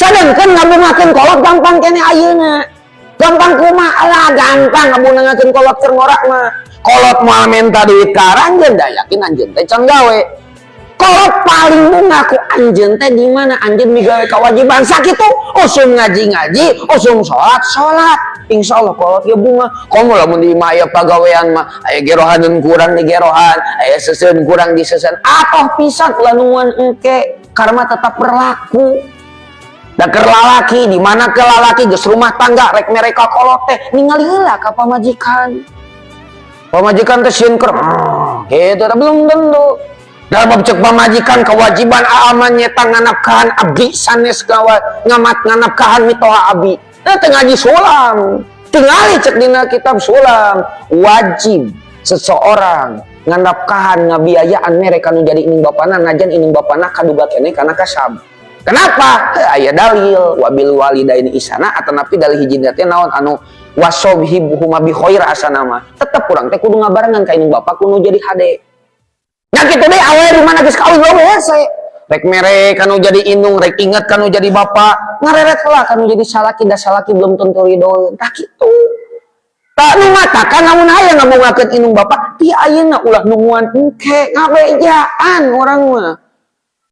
Sadengkeun ngabungakeun kolot gampang kene ayeuna. Gampang kumaha lah, gampang ngabungakeun kolot keur ngorak mah. Kolot moal minta duit ka anjeun da yakin anjeun teh can gawe. Kolot paling mengaku anjeun teh di mana anjeun migawe kewajiban sakitu, usum ngaji-ngaji, usum salat. Insyaallah kolot ge bunga. Komo lamun di imah aya pagawean mah aya gerohaneun kurang di gerohan, aya seuseun kurang di seuseun. Atoh pisan ulah nuan engke karma tetap berlaku. Da keur lalaki di mana ke lalaki geus rumah tangga rek mereka kolot teh ningali heula ka pamajikan. Pamajikan teh sieun keur kitu teh belum tentu. Dalam cek pamajikan kewajiban aman nyeta nganapkahan abdi sanes gawa ngamat nganapkahan mitoha abdi. Teh ngaji sulam. Tingali cek dina kitab sulam wajib seseorang nganapkahan ngabiayaan mereka nu jadi indung bapana najan indung bapana kaduga keneh kana kasab. Kenapa? Aya dalil wabil walidaini ihsana atanapi dalil hiji teh naon anu wasobhibuhuma bi khair asanama. Tetep urang teh kudu ngabarengan ka indung bapa kudu jadi hade. Nya kitu deui awe di mana geus kawin we hese. Rek mere kanu jadi indung rek inget kanu jadi bapa, ngareret heula kanu jadi salaki da salaki belum tentu ridho. Tah kitu. Tak nu matakan lamun aya ngabungakeun indung bapa, ti ayeuna ulah nunguan engke ngabejaan urang mah.